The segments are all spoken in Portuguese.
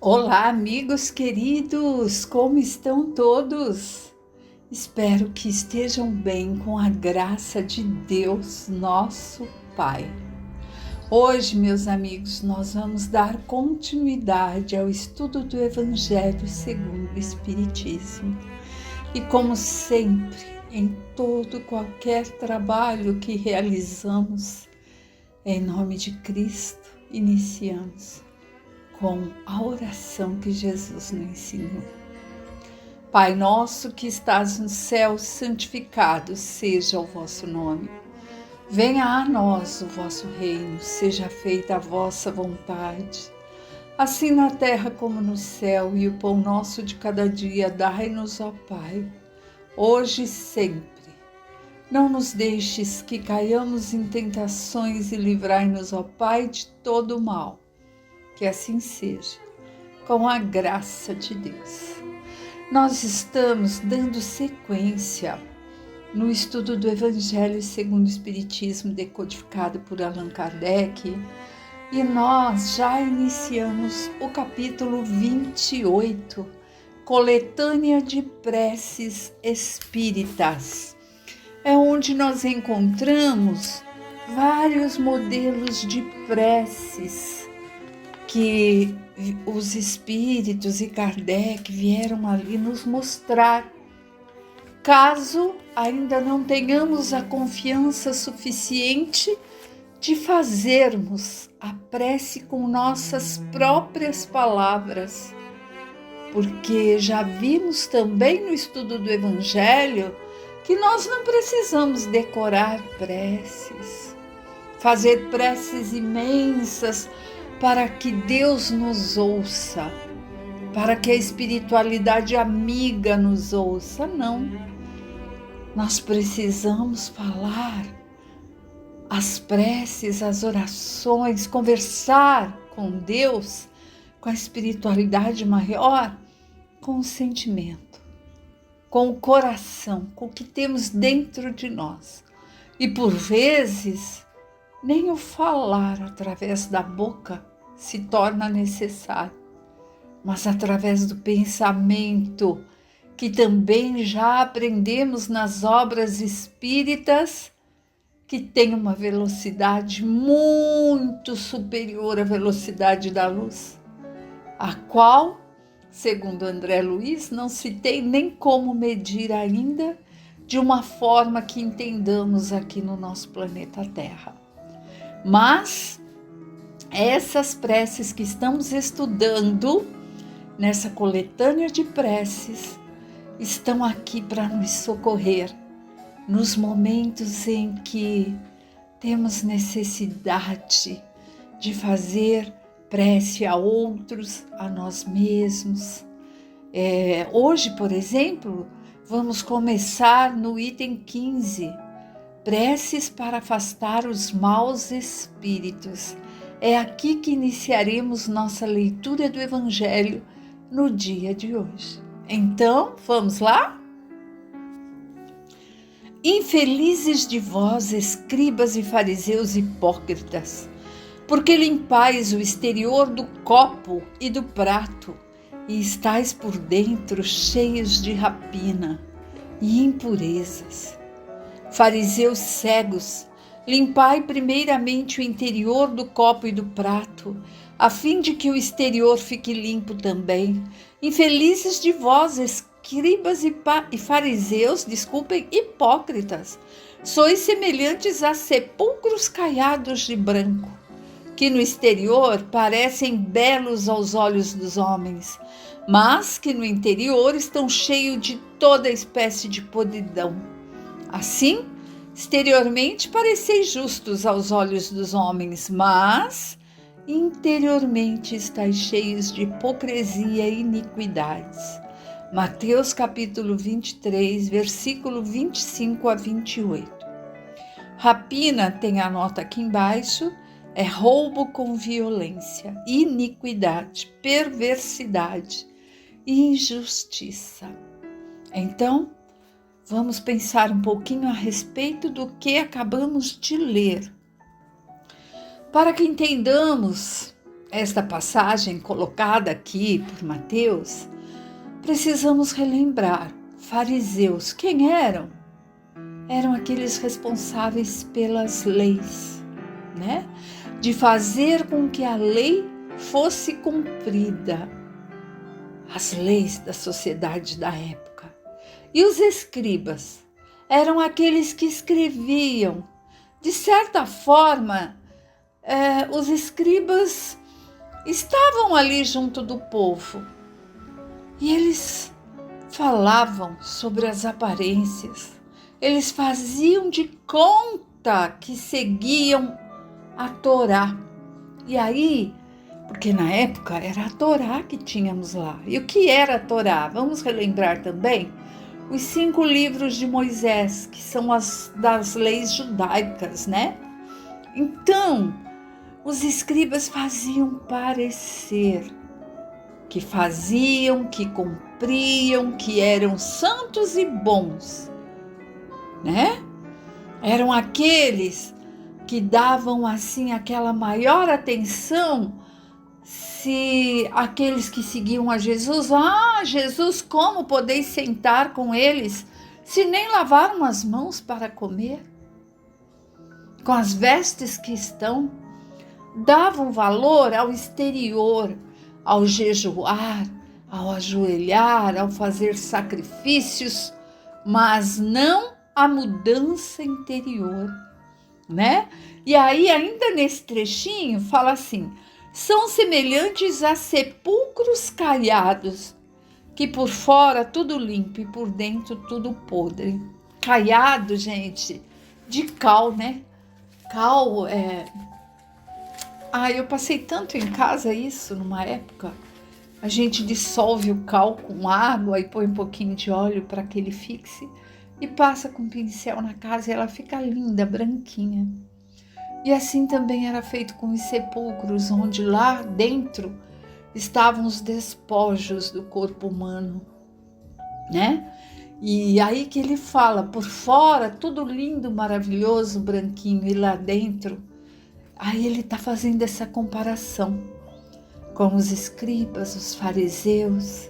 Olá, amigos queridos, como estão todos? Espero que estejam bem com a graça de Deus, nosso Pai. Hoje, meus amigos, nós vamos dar continuidade ao estudo do Evangelho segundo o Espiritismo. E como sempre, em todo qualquer trabalho que realizamos, em nome de Cristo, iniciamos com a oração que Jesus nos ensinou. Pai nosso que estás no céu, santificado seja o vosso nome. Venha a nós o vosso reino, seja feita a vossa vontade, assim na terra como no céu, e o pão nosso de cada dia dai-nos, ó Pai, hoje e sempre. Não nos deixes que caiamos em tentações e livrai-nos, ó Pai, de todo o mal. Que assim seja, com a graça de Deus. Nós estamos dando sequência no estudo do Evangelho segundo o Espiritismo, decodificado por Allan Kardec, e nós já iniciamos o capítulo 28, Coletânea de Preces Espíritas. É onde nós encontramos vários modelos de preces que os espíritos e Kardec vieram ali nos mostrar. Caso ainda não tenhamos a confiança suficiente de fazermos a prece com nossas próprias palavras, porque já vimos também no estudo do Evangelho que nós não precisamos decorar preces, fazer preces imensas para que Deus nos ouça, para que a espiritualidade amiga nos ouça. Não. Nós precisamos falar as preces, as orações, conversar com Deus, com a espiritualidade maior, com o sentimento, com o coração, com o que temos dentro de nós. E por vezes, nem o falar através da boca se torna necessário, mas através do pensamento, que também já aprendemos nas obras espíritas, que tem uma velocidade muito superior à velocidade da luz, a qual, segundo André Luiz, não se tem nem como medir ainda de uma forma que entendamos aqui no nosso planeta Terra. Mas essas preces que estamos estudando nessa coletânea de preces estão aqui para nos socorrer nos momentos em que temos necessidade de fazer prece a outros, a nós mesmos. Hoje, por exemplo, vamos começar no item 15, preces para afastar os maus espíritos. É aqui que iniciaremos nossa leitura do Evangelho no dia de hoje. Então, vamos lá? Infelizes de vós, escribas e fariseus hipócritas, porque limpais o exterior do copo e do prato, e estáis por dentro cheios de rapina e impurezas. Fariseus cegos, limpai primeiramente o interior do copo e do prato, a fim de que o exterior fique limpo também. Infelizes de vós, escribas e fariseus, hipócritas, sois semelhantes a sepulcros caiados de branco, que no exterior parecem belos aos olhos dos homens, mas que no interior estão cheios de toda espécie de podridão. Assim, exteriormente pareceis justos aos olhos dos homens, mas interiormente estáis cheios de hipocrisia e iniquidades. Mateus capítulo 23, versículo 25 a 28. Rapina, tem a nota aqui embaixo, é roubo com violência, iniquidade, perversidade e injustiça. Então, vamos pensar um pouquinho a respeito do que acabamos de ler, para que entendamos esta passagem colocada aqui por Mateus, precisamos relembrar: fariseus, quem eram? Eram aqueles responsáveis pelas leis, né? De fazer com que a lei fosse cumprida, as leis da sociedade da época. E os escribas eram aqueles que escreviam. De certa forma, os escribas estavam ali junto do povo e eles falavam sobre as aparências, eles faziam de conta que seguiam a Torá. E aí, porque na época era a Torá que tínhamos lá. E o que era a Torá? Vamos relembrar também os 5 livros de Moisés, que são as das leis judaicas, né? Então, os escribas faziam parecer que faziam, que cumpriam, que eram santos e bons, né? Eram aqueles que davam assim aquela maior atenção se aqueles que seguiam a Jesus, Jesus, como podeis sentar com eles se nem lavaram as mãos para comer? Com as vestes que estão, davam valor ao exterior, ao jejuar, ao ajoelhar, ao fazer sacrifícios, mas não a mudança interior, né? E aí, ainda nesse trechinho, fala assim: são semelhantes a sepulcros caiados, que por fora tudo limpo e por dentro tudo podre. Caiado, gente, de cal, né? Cal eu passei tanto em casa isso numa época. A gente dissolve o cal com água e põe um pouquinho de óleo para que ele fixe e passa com um pincel na casa e ela fica linda, branquinha. E assim também era feito com os sepulcros, onde lá dentro estavam os despojos do corpo humano, né? E aí que ele fala, por fora tudo lindo, maravilhoso, branquinho, e lá dentro, aí ele está fazendo essa comparação com os escribas, os fariseus,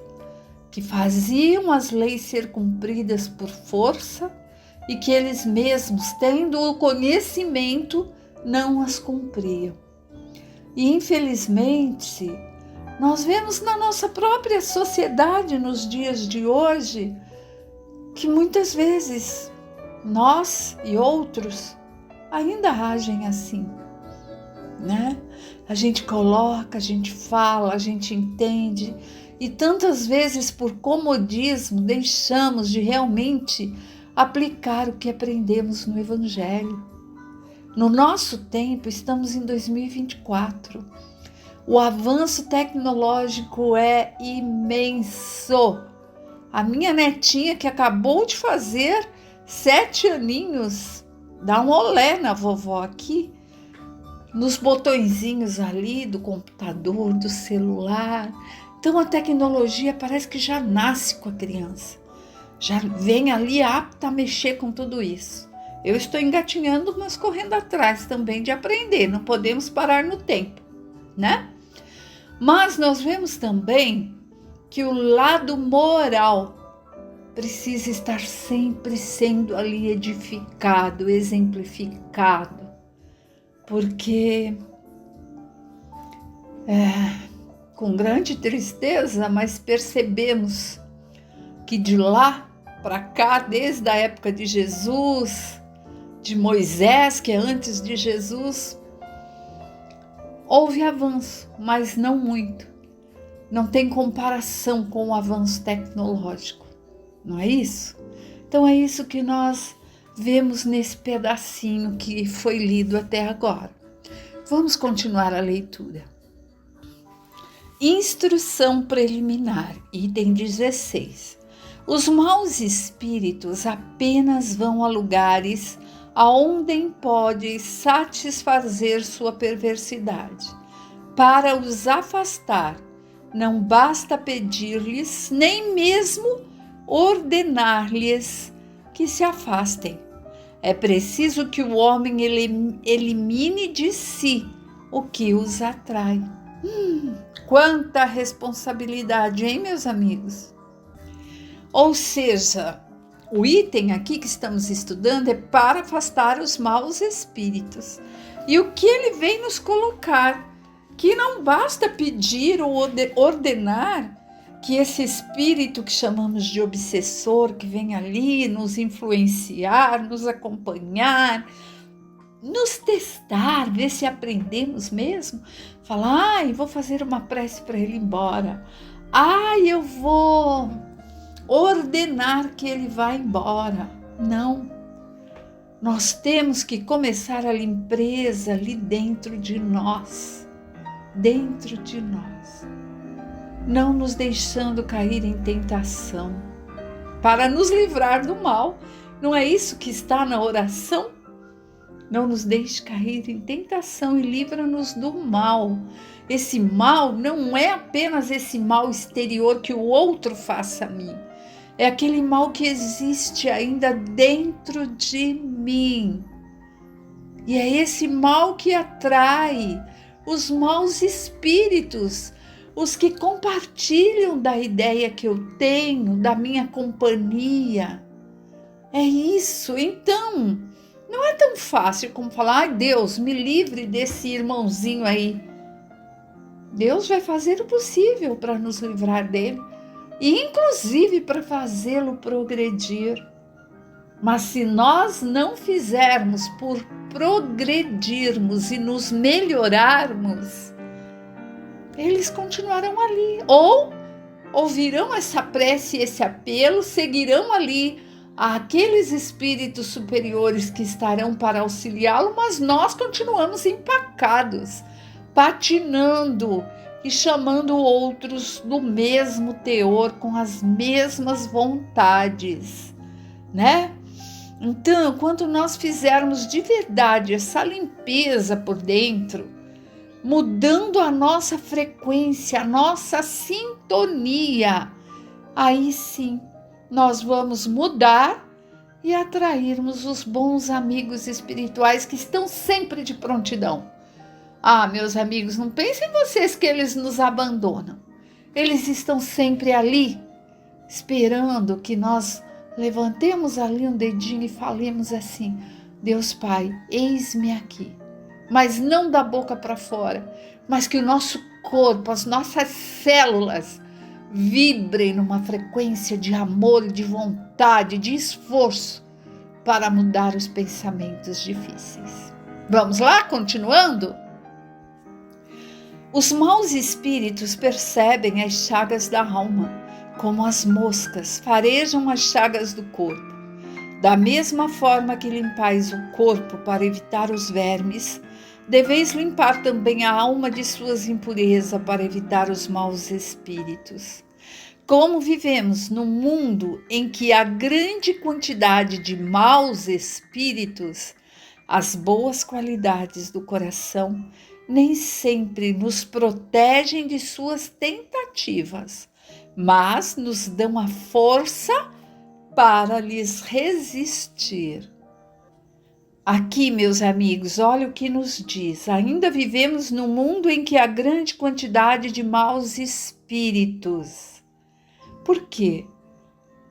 que faziam as leis ser cumpridas por força e que eles mesmos, tendo o conhecimento, não as cumpriam. E infelizmente, nós vemos na nossa própria sociedade, nos dias de hoje, que muitas vezes nós e outros ainda agem assim, né? A gente coloca, a gente fala, a gente entende, e tantas vezes por comodismo deixamos de realmente aplicar o que aprendemos no Evangelho. No nosso tempo, estamos em 2024. O avanço tecnológico é imenso. A minha netinha, que acabou de fazer 7 aninhos, dá um olé na vovó aqui, nos botõezinhos ali do computador, do celular. Então a tecnologia parece que já nasce com a criança, já vem ali apta a mexer com tudo isso. Eu estou engatinhando, mas correndo atrás também de aprender, não podemos parar no tempo, né? Mas nós vemos também que o lado moral precisa estar sempre sendo ali edificado, exemplificado, porque com grande tristeza, mas percebemos que de lá para cá, desde a época de Jesus, de Moisés, que é antes de Jesus, houve avanço, mas não muito. Não tem comparação com o avanço tecnológico, não é isso? Então é isso que nós vemos nesse pedacinho que foi lido até agora. Vamos continuar a leitura. Instrução preliminar, item 16. Os maus espíritos apenas vão a lugares aonde pode satisfazer sua perversidade. Para os afastar, não basta pedir-lhes, nem mesmo ordenar-lhes que se afastem. É preciso que o homem elimine de si o que os atrai. Quanta responsabilidade, hein, meus amigos? Ou seja, o item aqui que estamos estudando é para afastar os maus espíritos. E o que ele vem nos colocar? Que não basta pedir ou ordenar que esse espírito que chamamos de obsessor, que vem ali nos influenciar, nos acompanhar, nos testar, ver se aprendemos mesmo. Falar, ai, vou fazer uma prece para ele ir embora. Ai, eu vou ordenar que ele vá embora. Não. Nós temos que começar a limpeza ali dentro de nós. Dentro de nós. Não nos deixando cair em tentação. Para nos livrar do mal. Não é isso que está na oração? Não nos deixe cair em tentação e livra-nos do mal. Esse mal não é apenas esse mal exterior que o outro faça a mim. É aquele mal que existe ainda dentro de mim. E é esse mal que atrai os maus espíritos, os que compartilham da ideia que eu tenho, da minha companhia. É isso. Então, não é tão fácil como falar, ai Deus, me livre desse irmãozinho aí. Deus vai fazer o possível para nos livrar dele. E inclusive para fazê-lo progredir. Mas se nós não fizermos por progredirmos e nos melhorarmos, eles continuarão ali. Ou ouvirão essa prece e esse apelo, seguirão ali aqueles espíritos superiores que estarão para auxiliá-lo, mas nós continuamos empacados, patinando e chamando outros do mesmo teor, com as mesmas vontades, né? Então, quando nós fizermos de verdade essa limpeza por dentro, mudando a nossa frequência, a nossa sintonia, aí sim nós vamos mudar e atrairmos os bons amigos espirituais que estão sempre de prontidão. Ah, meus amigos, não pensem vocês que eles nos abandonam. Eles estão sempre ali, esperando que nós levantemos ali um dedinho e falemos assim, Deus Pai, eis-me aqui. Mas não da boca para fora, mas que o nosso corpo, as nossas células vibrem numa frequência de amor, de vontade, de esforço para mudar os pensamentos difíceis. Vamos lá, continuando? Os maus espíritos percebem as chagas da alma, como as moscas farejam as chagas do corpo. Da mesma forma que limpais o corpo para evitar os vermes, deveis limpar também a alma de suas impurezas para evitar os maus espíritos. Como vivemos num mundo em que há grande quantidade de maus espíritos, as boas qualidades do coração nem sempre nos protegem de suas tentativas, mas nos dão a força para lhes resistir. Aqui, meus amigos, olha o que nos diz. Ainda vivemos num mundo em que há grande quantidade de maus espíritos. Por quê?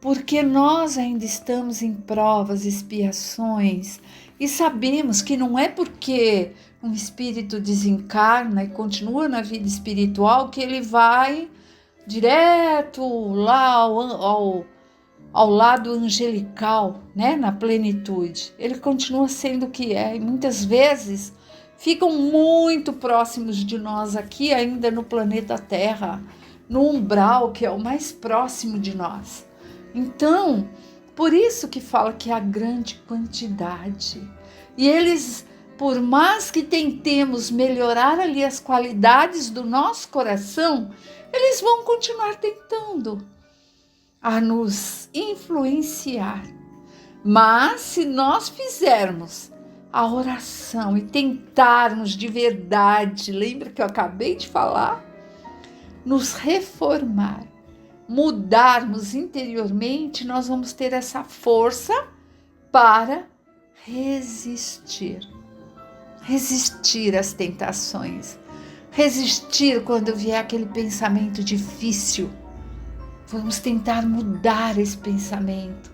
Porque nós ainda estamos em provas, expiações, e sabemos que não é porque um espírito desencarna e continua na vida espiritual que ele vai direto lá ao lado angelical, né, na plenitude. Ele continua sendo o que é, e muitas vezes ficam muito próximos de nós aqui ainda no planeta Terra, no umbral que é o mais próximo de nós. Então, por isso que fala que há grande quantidade. E eles, por mais que tentemos melhorar ali as qualidades do nosso coração, eles vão continuar tentando a nos influenciar. Mas se nós fizermos a oração e tentarmos de verdade, lembra que eu acabei de falar? Nos reformar, mudarmos interiormente, nós vamos ter essa força para resistir às tentações, resistir quando vier aquele pensamento difícil. Vamos tentar mudar esse pensamento,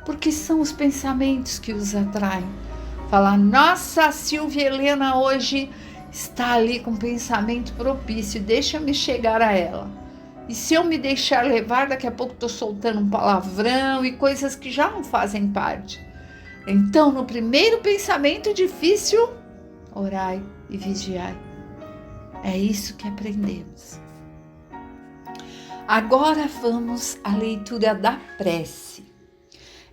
porque são os pensamentos que os atraem. Falar, nossa, a Silvia Helena hoje está ali com um pensamento propício, deixa-me chegar a ela. E se eu me deixar levar, daqui a pouco estou soltando um palavrão e coisas que já não fazem parte. Então, no primeiro pensamento difícil, orai e vigiai. É isso que aprendemos. Agora vamos à leitura da prece.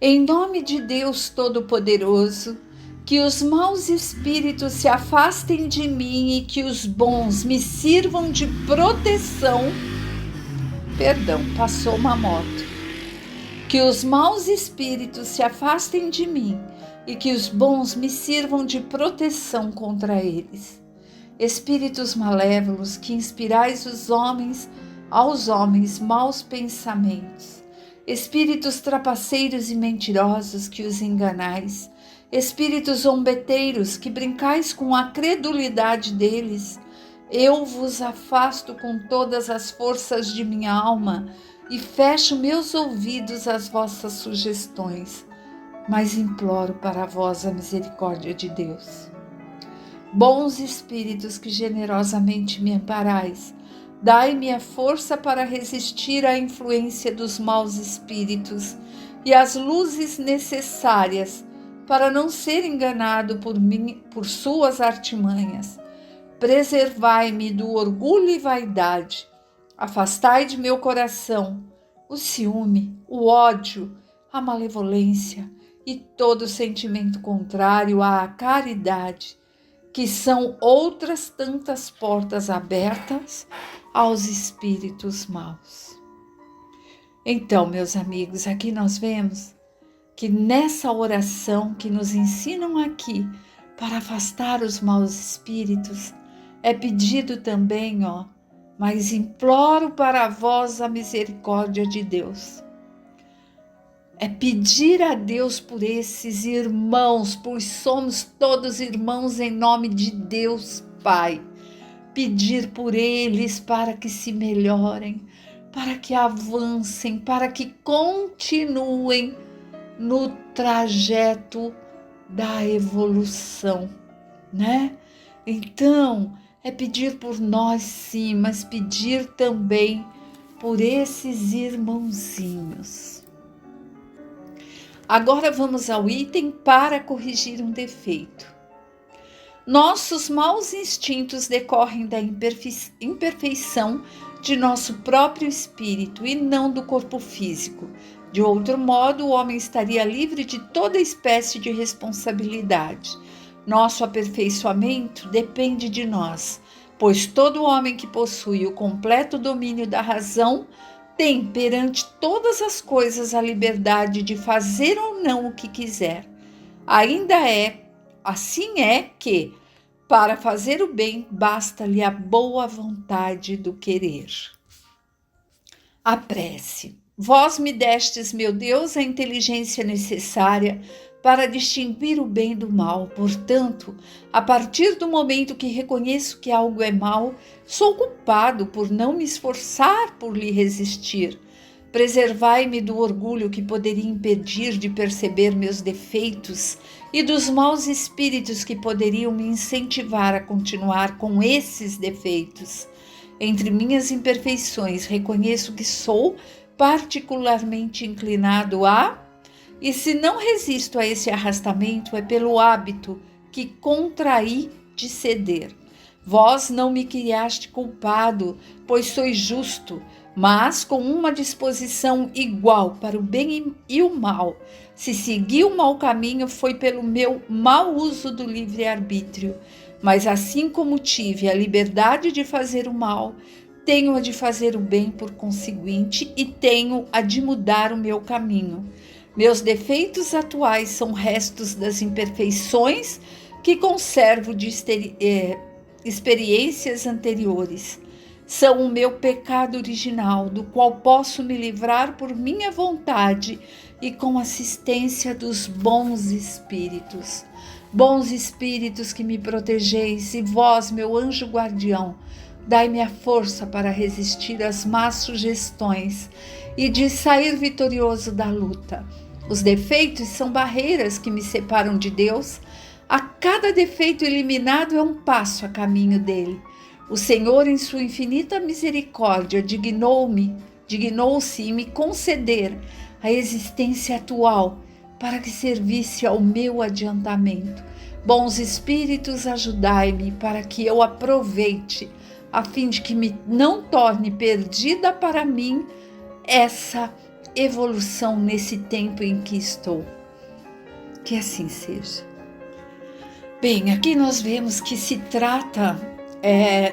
Em nome de Deus Todo-Poderoso, que os maus espíritos se afastem de mim e que os bons me sirvam de proteção. Perdão, passou uma moto. Que os maus espíritos se afastem de mim e que os bons me sirvam de proteção contra eles. Espíritos malévolos, que inspirais aos homens maus pensamentos. Espíritos trapaceiros e mentirosos, que os enganais. Espíritos zombeteiros, que brincais com a credulidade deles. Eu vos afasto com todas as forças de minha alma e fecho meus ouvidos às vossas sugestões, mas imploro para vós a misericórdia de Deus. Bons espíritos que generosamente me amparais, dai-me a força para resistir à influência dos maus espíritos e as luzes necessárias para não ser enganado por suas artimanhas. Preservai-me do orgulho e vaidade. Afastai de meu coração o ciúme, o ódio, a malevolência e todo sentimento contrário à caridade, que são outras tantas portas abertas aos espíritos maus. Então, meus amigos, aqui nós vemos que nessa oração que nos ensinam aqui para afastar os maus espíritos, é pedido também, mas imploro para vós a misericórdia de Deus. É pedir a Deus por esses irmãos, pois somos todos irmãos em nome de Deus Pai. Pedir por eles para que se melhorem, para que avancem, para que continuem no trajeto da evolução, né? Então, é pedir por nós sim, mas pedir também por esses irmãozinhos. Agora vamos ao item para corrigir um defeito. Nossos maus instintos decorrem da imperfeição de nosso próprio espírito e não do corpo físico. De outro modo, o homem estaria livre de toda espécie de responsabilidade. Nosso aperfeiçoamento depende de nós, pois todo homem que possui o completo domínio da razão tem perante todas as coisas a liberdade de fazer ou não o que quiser. Assim é que, para fazer o bem, basta-lhe a boa vontade do querer. A prece. Vós me destes, meu Deus, a inteligência necessária para distinguir o bem do mal. Portanto, a partir do momento que reconheço que algo é mal, sou culpado por não me esforçar por lhe resistir. Preservai-me do orgulho que poderia impedir de perceber meus defeitos e dos maus espíritos que poderiam me incentivar a continuar com esses defeitos. Entre minhas imperfeições, reconheço que sou particularmente inclinado e se não resisto a esse arrastamento, é pelo hábito que contraí de ceder. Vós não me criaste culpado, pois sois justo, mas com uma disposição igual para o bem e o mal. Se segui o mau caminho, foi pelo meu mau uso do livre-arbítrio. Mas assim como tive a liberdade de fazer o mal, tenho a de fazer o bem por conseguinte e tenho a de mudar o meu caminho. Meus defeitos atuais são restos das imperfeições que conservo de experiências anteriores. São o meu pecado original, do qual posso me livrar por minha vontade e com assistência dos bons espíritos. Bons espíritos que me protegeis, e vós, meu anjo guardião, Dai-me a força para resistir às más sugestões e de sair vitorioso da luta. Os defeitos são barreiras que me separam de Deus. A cada defeito eliminado é um passo a caminho dele. O Senhor, em sua infinita misericórdia, dignou-se em me conceder a existência atual para que servisse ao meu adiantamento. Bons espíritos, ajudai-me para que eu aproveite, a fim de que me não torne perdida para mim essa evolução nesse tempo em que estou. Que assim seja. Bem, aqui nós vemos que se trata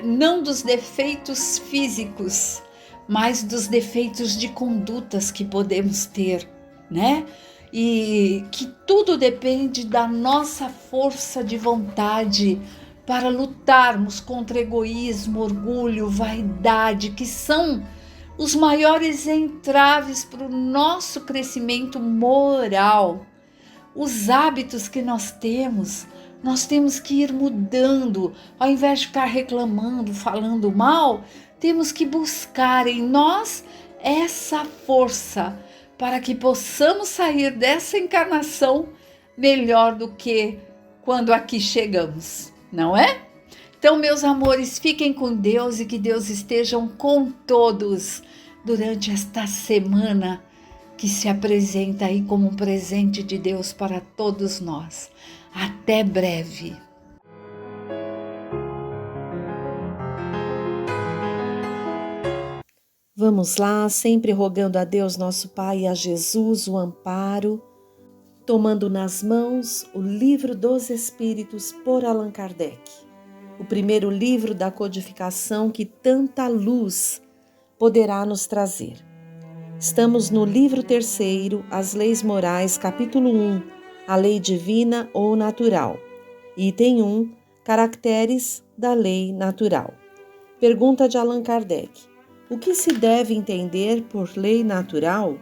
não dos defeitos físicos, mas dos defeitos de condutas que podemos ter, né? E que tudo depende da nossa força de vontade para lutarmos contra egoísmo, orgulho, vaidade, que são os maiores entraves para o nosso crescimento moral. Os hábitos que nós temos que ir mudando. Ao invés de ficar reclamando, falando mal, temos que buscar em nós essa força para que possamos sair dessa encarnação melhor do que quando aqui chegamos, não é? Então, meus amores, fiquem com Deus e que Deus esteja com todos durante esta semana que se apresenta aí como um presente de Deus para todos nós. Até breve. Vamos lá, sempre rogando a Deus nosso Pai e a Jesus o amparo, tomando nas mãos o Livro dos Espíritos por Allan Kardec, o primeiro livro da codificação que tanta luz poderá nos trazer. Estamos no livro 3º, As Leis Morais, capítulo 1, a lei divina ou natural. Item 1, caracteres da lei natural. Pergunta de Allan Kardec. O que se deve entender por lei natural?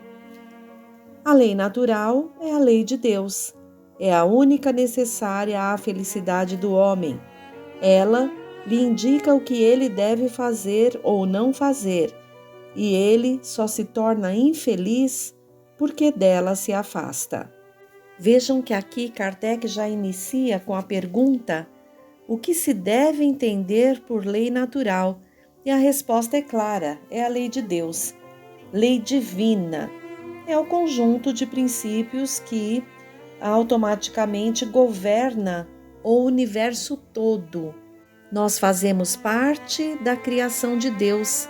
A lei natural é a lei de Deus. É a única necessária à felicidade do homem. Ela lhe indica o que ele deve fazer ou não fazer, e ele só se torna infeliz porque dela se afasta. Vejam que aqui Kardec já inicia com a pergunta: o que se deve entender por lei natural? E a resposta é clara, é a lei de Deus. Lei divina é o conjunto de princípios que automaticamente governa o universo todo. Nós fazemos parte da criação de Deus.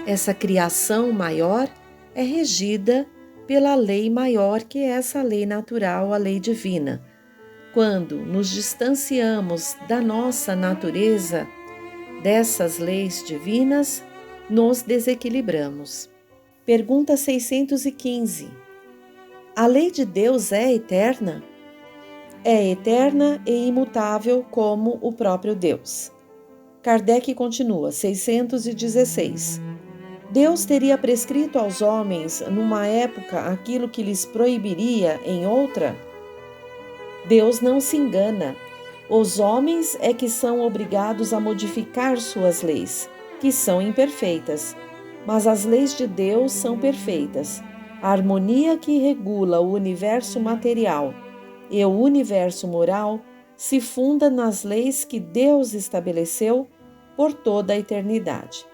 Essa criação maior é regida pela lei maior, que é essa lei natural, a lei divina. Quando nos distanciamos da nossa natureza, dessas leis divinas, nos desequilibramos. Pergunta 615. A lei de Deus é eterna? É eterna e imutável como o próprio Deus. Kardec continua, 616. Deus teria prescrito aos homens, numa época, aquilo que lhes proibiria em outra? Deus não se engana. Os homens é que são obrigados a modificar suas leis, que são imperfeitas. Mas as leis de Deus são perfeitas. A harmonia que regula o universo material e o universo moral se funda nas leis que Deus estabeleceu por toda a eternidade.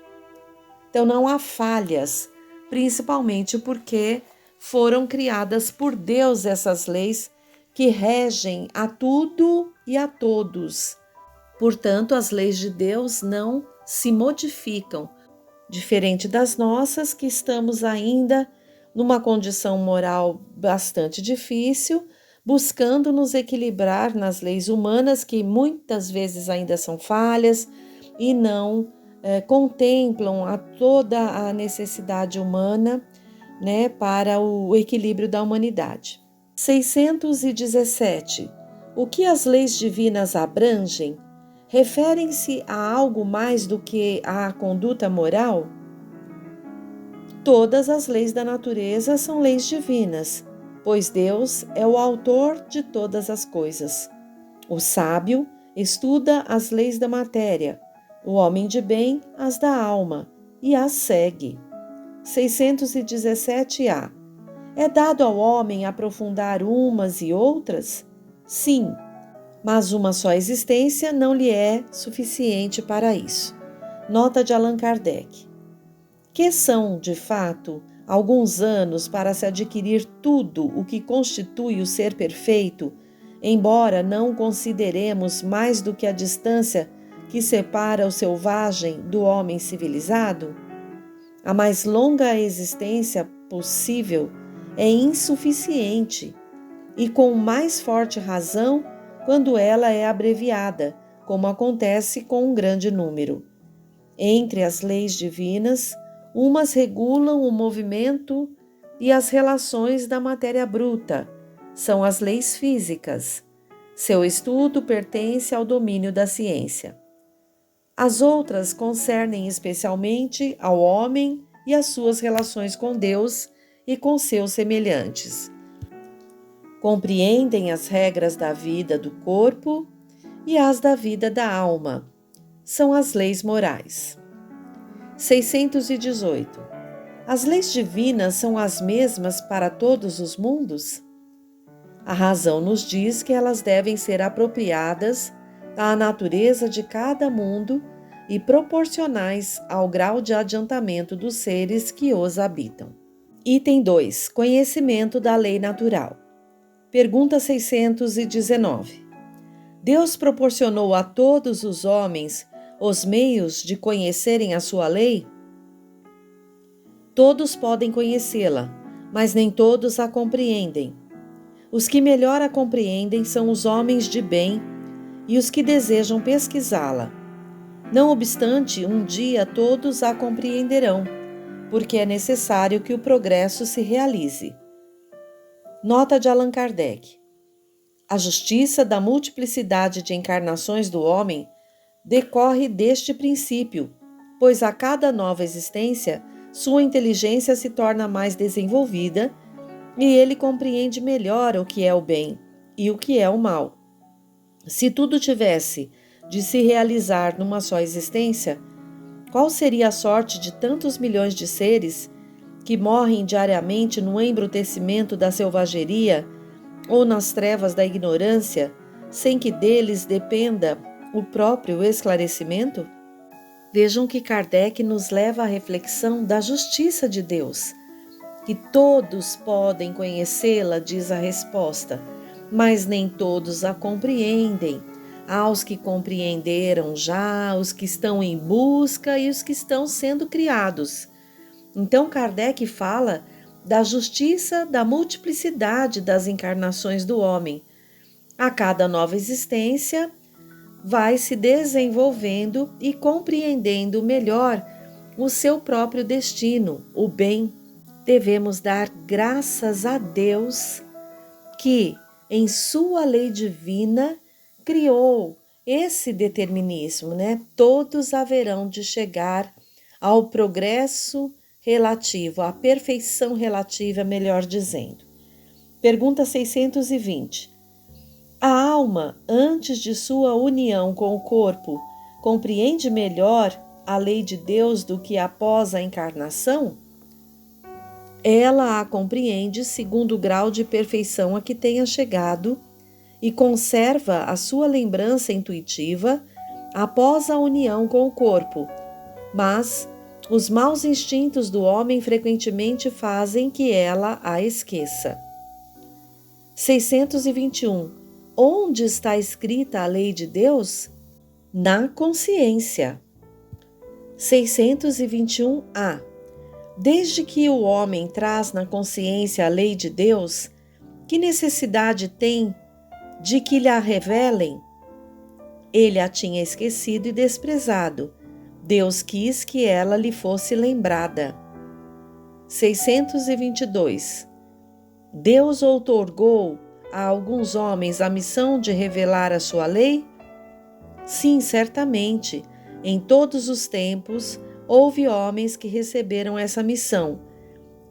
Então não há falhas, principalmente porque foram criadas por Deus essas leis que regem a tudo e a todos. Portanto, as leis de Deus não se modificam, diferente das nossas, que estamos ainda numa condição moral bastante difícil, buscando nos equilibrar nas leis humanas, que muitas vezes ainda são falhas e não contemplam toda a necessidade humana, né, para o equilíbrio da humanidade. 617. O que as leis divinas abrangem? Referem-se a algo mais do que à conduta moral? Todas as leis da natureza são leis divinas, pois Deus é o autor de todas as coisas. O sábio estuda as leis da matéria, O homem de bem as da alma e as segue. 617A. É dado ao homem aprofundar umas e outras? Sim, mas uma só existência não lhe é suficiente para isso. Nota de Allan Kardec. Que são, de fato, alguns anos para se adquirir tudo o que constitui o ser perfeito, embora não consideremos mais do que a distância que separa o selvagem do homem civilizado? A mais longa existência possível é insuficiente, e com mais forte razão quando ela é abreviada, como acontece com um grande número. Entre as leis divinas, umas regulam o movimento e as relações da matéria bruta, são as leis físicas. Seu estudo pertence ao domínio da ciência. As outras concernem especialmente ao homem e as suas relações com Deus e com seus semelhantes. Compreendem as regras da vida do corpo e as da vida da alma. São as leis morais. 618. As leis divinas são as mesmas para todos os mundos? A razão nos diz que elas devem ser apropriadas à natureza de cada mundo e proporcionais ao grau de adiantamento dos seres que os habitam. Item 2. Conhecimento da lei natural. Pergunta 619. Deus proporcionou a todos os homens os meios de conhecerem a sua lei? Todos podem conhecê-la, mas nem todos a compreendem. Os que melhor a compreendem são os homens de bem e os que desejam pesquisá-la. Não obstante, um dia todos a compreenderão, porque é necessário que o progresso se realize. Nota de Allan Kardec. A justiça da multiplicidade de encarnações do homem decorre deste princípio, pois a cada nova existência, sua inteligência se torna mais desenvolvida e ele compreende melhor o que é o bem e o que é o mal. Se tudo tivesse de se realizar numa só existência, qual seria a sorte de tantos milhões de seres que morrem diariamente no embrutecimento da selvageria ou nas trevas da ignorância, sem que deles dependa o próprio esclarecimento? Vejam que Kardec nos leva à reflexão da justiça de Deus, que todos podem conhecê-la, diz a resposta, mas nem todos a compreendem. Há os que compreenderam já, os que estão em busca e os que estão sendo criados. Então Kardec fala da justiça da multiplicidade das encarnações do homem. A cada nova existência, vai se desenvolvendo e compreendendo melhor o seu próprio destino, o bem. Devemos dar graças a Deus que, em sua lei divina, criou esse determinismo, Todos haverão de chegar ao progresso relativo, à perfeição relativa, melhor dizendo. Pergunta 620. A alma, antes de sua união com o corpo, compreende melhor a lei de Deus do que após a encarnação? Ela a compreende segundo o grau de perfeição a que tenha chegado e conserva a sua lembrança intuitiva após a união com o corpo, mas os maus instintos do homem frequentemente fazem que ela a esqueça. 621. Onde está escrita a lei de Deus? Na consciência. 621A. Desde que o homem traz na consciência a lei de Deus, que necessidade tem de que lhe a revelem? Ele a tinha esquecido e desprezado. Deus quis que ela lhe fosse lembrada. 622. Deus outorgou a alguns homens a missão de revelar a sua lei? Sim, certamente. Em todos os tempos, houve homens que receberam essa missão.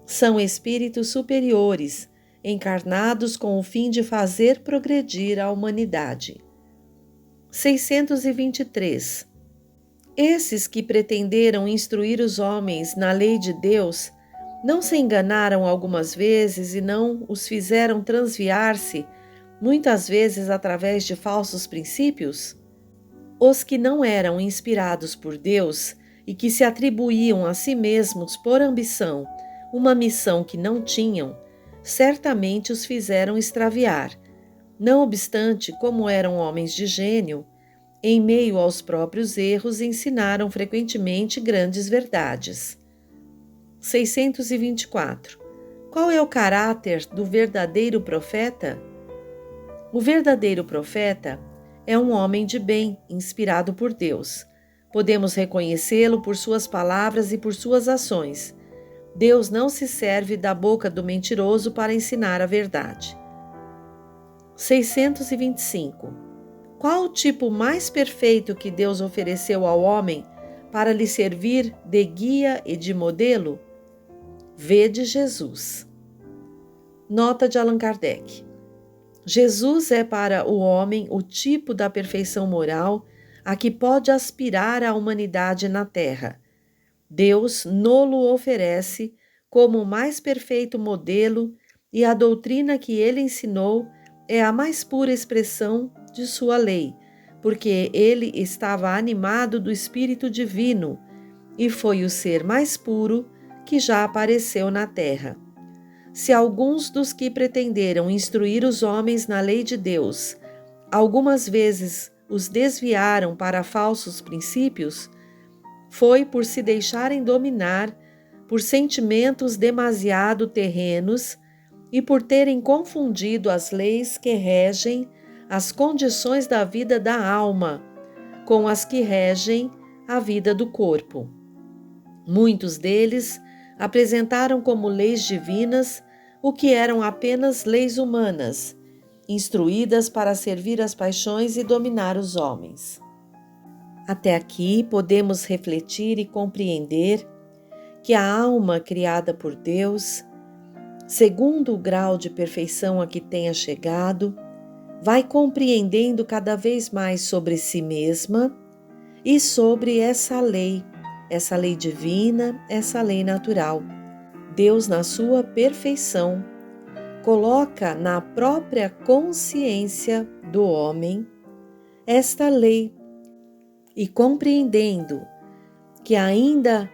São espíritos superiores, encarnados com o fim de fazer progredir a humanidade. 623. Esses que pretenderam instruir os homens na lei de Deus não se enganaram algumas vezes e não os fizeram transviar-se, muitas vezes através de falsos princípios? Os que não eram inspirados por Deus e que se atribuíam a si mesmos por ambição uma missão que não tinham, certamente os fizeram extraviar. Não obstante, como eram homens de gênio, em meio aos próprios erros ensinaram frequentemente grandes verdades. 624. Qual é o caráter do verdadeiro profeta? O verdadeiro profeta é um homem de bem, inspirado por Deus. Podemos reconhecê-lo por suas palavras e por suas ações. Deus não se serve da boca do mentiroso para ensinar a verdade. 625. Qual o tipo mais perfeito que Deus ofereceu ao homem para lhe servir de guia e de modelo? Vede Jesus. Nota de Allan Kardec. Jesus é para o homem o tipo da perfeição moral a que pode aspirar a humanidade na Terra. Deus no-lo oferece como o mais perfeito modelo e a doutrina que ele ensinou é a mais pura expressão de sua lei, porque ele estava animado do Espírito Divino e foi o ser mais puro que já apareceu na terra. Se alguns dos que pretenderam instruir os homens na lei de Deus, algumas vezes os desviaram para falsos princípios, foi por se deixarem dominar por sentimentos demasiado terrenos e por terem confundido as leis que regem as condições da vida da alma com as que regem a vida do corpo. Muitos deles apresentaram como leis divinas o que eram apenas leis humanas, instruídas para servir as paixões e dominar os homens. Até aqui podemos refletir e compreender que a alma criada por Deus, segundo o grau de perfeição a que tenha chegado, vai compreendendo cada vez mais sobre si mesma e sobre essa lei divina, essa lei natural. Deus, na sua perfeição, coloca na própria consciência do homem esta lei e, compreendendo que ainda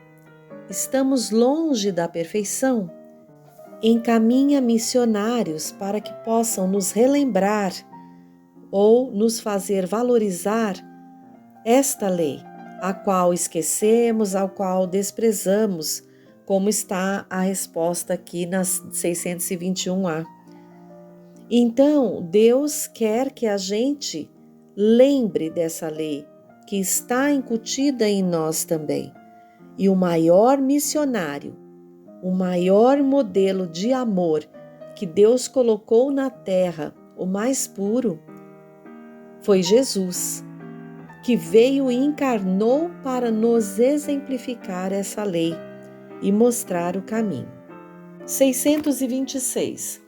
estamos longe da perfeição, encaminha missionários para que possam nos relembrar ou nos fazer valorizar esta lei, a qual esquecemos, ao qual desprezamos, como está a resposta aqui nas 621A. Então, Deus quer que a gente lembre dessa lei, que está incutida em nós também. E o maior missionário, o maior modelo de amor que Deus colocou na terra, o mais puro, foi Jesus, que veio e encarnou para nos exemplificar essa lei e mostrar o caminho. 626.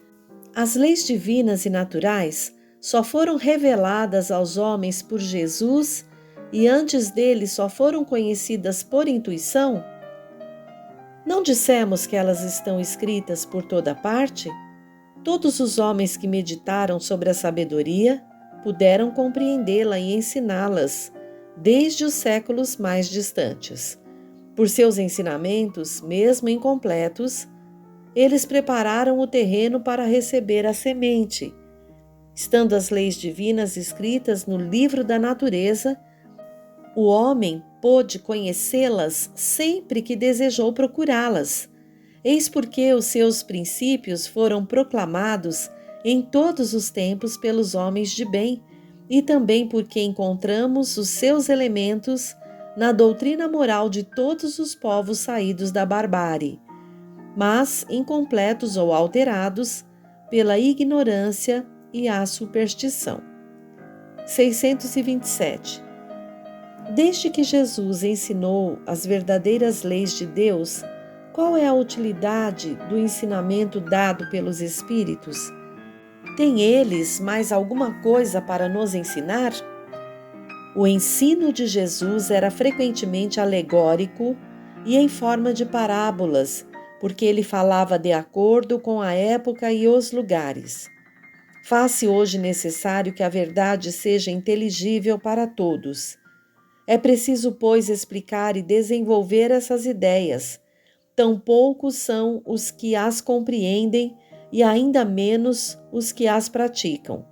As leis divinas e naturais só foram reveladas aos homens por Jesus e antes dele só foram conhecidas por intuição? Não dissemos que elas estão escritas por toda parte? Todos os homens que meditaram sobre a sabedoria puderam compreendê-la e ensiná-las desde os séculos mais distantes. Por seus ensinamentos, mesmo incompletos, eles prepararam o terreno para receber a semente. Estando as leis divinas escritas no livro da natureza, o homem pôde conhecê-las sempre que desejou procurá-las. Eis porque os seus princípios foram proclamados em todos os tempos pelos homens de bem, e também porque encontramos os seus elementos na doutrina moral de todos os povos saídos da barbárie, mas incompletos ou alterados pela ignorância e a superstição. 627. Desde que Jesus ensinou as verdadeiras leis de Deus, qual é a utilidade do ensinamento dado pelos Espíritos? Tem eles mais alguma coisa para nos ensinar? O ensino de Jesus era frequentemente alegórico e em forma de parábolas, porque ele falava de acordo com a época e os lugares. Faz-se hoje necessário que a verdade seja inteligível para todos. É preciso, pois, explicar e desenvolver essas ideias. Tão poucos são os que as compreendem e ainda menos os que as praticam.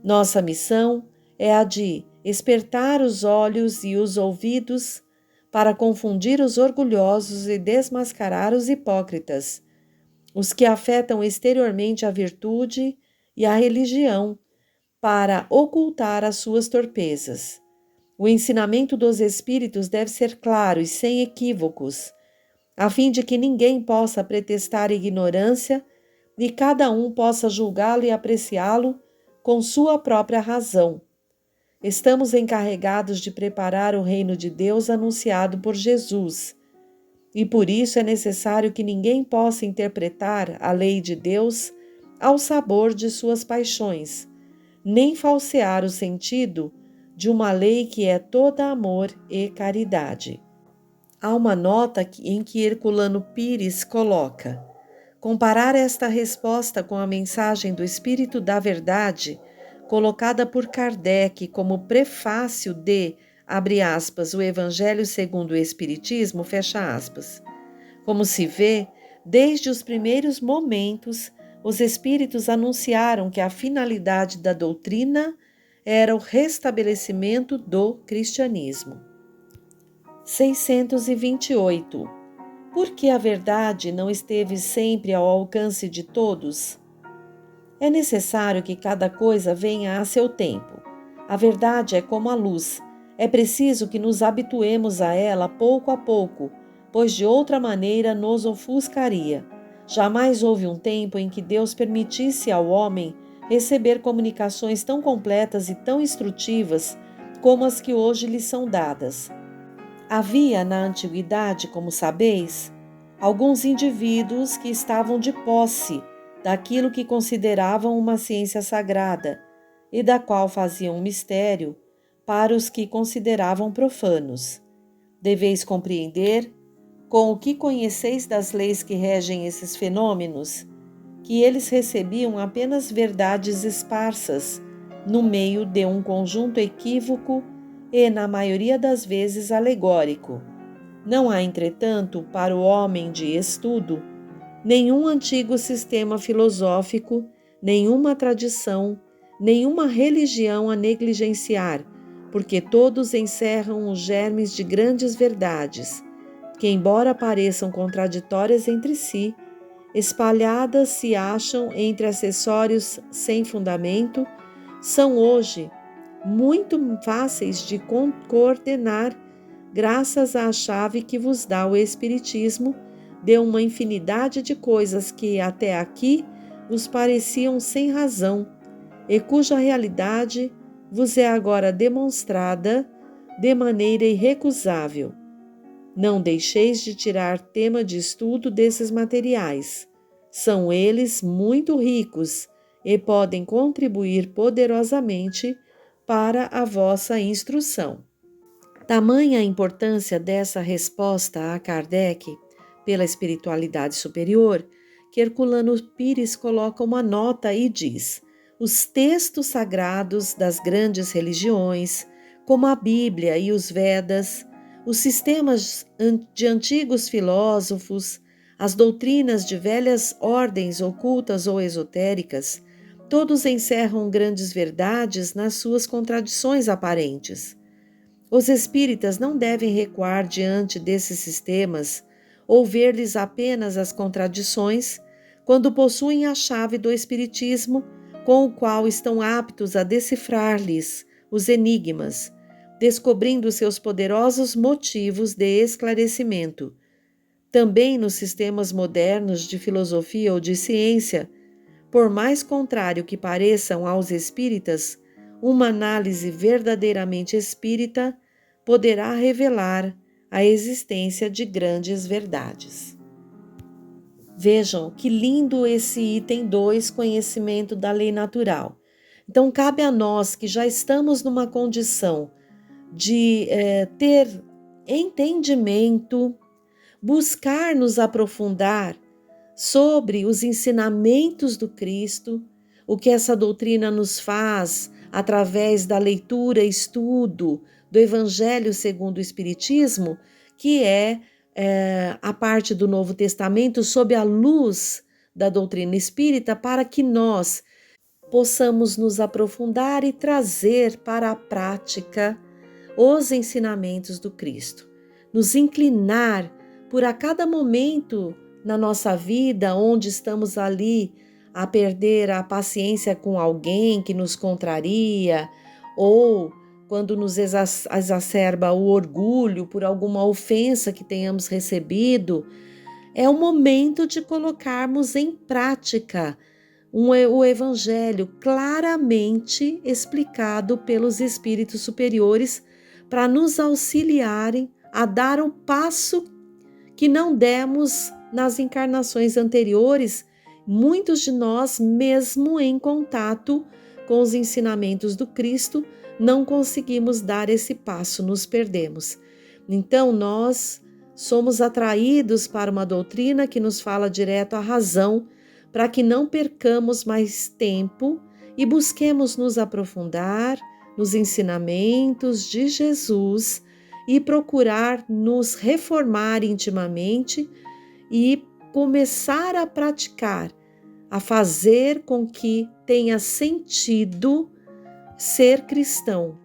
Nossa missão é a de espertar os olhos e os ouvidos para confundir os orgulhosos e desmascarar os hipócritas, os que afetam exteriormente a virtude e a religião, para ocultar as suas torpezas. O ensinamento dos Espíritos deve ser claro e sem equívocos, a fim de que ninguém possa pretextar ignorância e cada um possa julgá-lo e apreciá-lo com sua própria razão. Estamos encarregados de preparar o reino de Deus anunciado por Jesus, e por isso é necessário que ninguém possa interpretar a lei de Deus ao sabor de suas paixões, nem falsear o sentido de uma lei que é toda amor e caridade. Há uma nota em que Herculano Pires coloca: comparar esta resposta com a mensagem do Espírito da Verdade, colocada por Kardec como prefácio de, abre aspas, o Evangelho segundo o Espiritismo, fecha aspas. Como se vê, desde os primeiros momentos, os Espíritos anunciaram que a finalidade da doutrina era o restabelecimento do cristianismo. 628. Por que a verdade não esteve sempre ao alcance de todos? É necessário que cada coisa venha a seu tempo. A verdade é como a luz. É preciso que nos habituemos a ela pouco a pouco, pois de outra maneira nos ofuscaria. Jamais houve um tempo em que Deus permitisse ao homem receber comunicações tão completas e tão instrutivas como as que hoje lhe são dadas. Havia na antiguidade, como sabeis, alguns indivíduos que estavam de posse daquilo que consideravam uma ciência sagrada e da qual faziam um mistério para os que consideravam profanos. Deveis compreender, com o que conheceis das leis que regem esses fenômenos, que eles recebiam apenas verdades esparsas no meio de um conjunto equívoco e, na maioria das vezes, alegórico. Não há, entretanto, para o homem de estudo, nenhum antigo sistema filosófico, nenhuma tradição, nenhuma religião a negligenciar, porque todos encerram os germes de grandes verdades, que, embora pareçam contraditórias entre si, espalhadas se acham entre acessórios sem fundamento, são hoje muito fáceis de coordenar graças à chave que vos dá o Espiritismo de uma infinidade de coisas que até aqui vos pareciam sem razão e cuja realidade vos é agora demonstrada de maneira irrecusável. Não deixeis de tirar tema de estudo desses materiais. São eles muito ricos e podem contribuir poderosamente para a vossa instrução. Tamanha a importância dessa resposta a Kardec pela espiritualidade superior, que Herculano Pires coloca uma nota e diz: os textos sagrados das grandes religiões, como a Bíblia e os Vedas, os sistemas de antigos filósofos, as doutrinas de velhas ordens ocultas ou esotéricas, todos encerram grandes verdades nas suas contradições aparentes. Os espíritas não devem recuar diante desses sistemas ou ver-lhes apenas as contradições quando possuem a chave do espiritismo com o qual estão aptos a decifrar-lhes os enigmas, descobrindo seus poderosos motivos de esclarecimento. Também nos sistemas modernos de filosofia ou de ciência, por mais contrário que pareçam aos espíritas, uma análise verdadeiramente espírita poderá revelar a existência de grandes verdades. Vejam que lindo esse item 2, conhecimento da lei natural. Então, cabe a nós que já estamos numa condição de ter entendimento, buscar nos aprofundar sobre os ensinamentos do Cristo, o que essa doutrina nos faz através da leitura e estudo do Evangelho segundo o Espiritismo, que é a parte do Novo Testamento sob a luz da doutrina espírita, para que nós possamos nos aprofundar e trazer para a prática os ensinamentos do Cristo, nos inclinar por a cada momento na nossa vida onde estamos ali a perder a paciência com alguém que nos contraria, ou quando nos exacerba o orgulho por alguma ofensa que tenhamos recebido, é o momento de colocarmos em prática o Evangelho claramente explicado pelos espíritos superiores para nos auxiliarem a dar um passo que não demos nas encarnações anteriores. Muitos de nós, mesmo em contato com os ensinamentos do Cristo, não conseguimos dar esse passo, nos perdemos. Então, nós somos atraídos para uma doutrina que nos fala direto à razão, para que não percamos mais tempo e busquemos nos aprofundar nos ensinamentos de Jesus e procurar nos reformar intimamente e começar a praticar, a fazer com que tenha sentido ser cristão,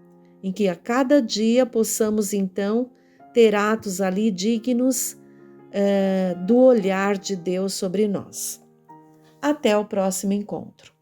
em que a cada dia possamos então ter atos ali dignos do olhar de Deus sobre nós. Até o próximo encontro.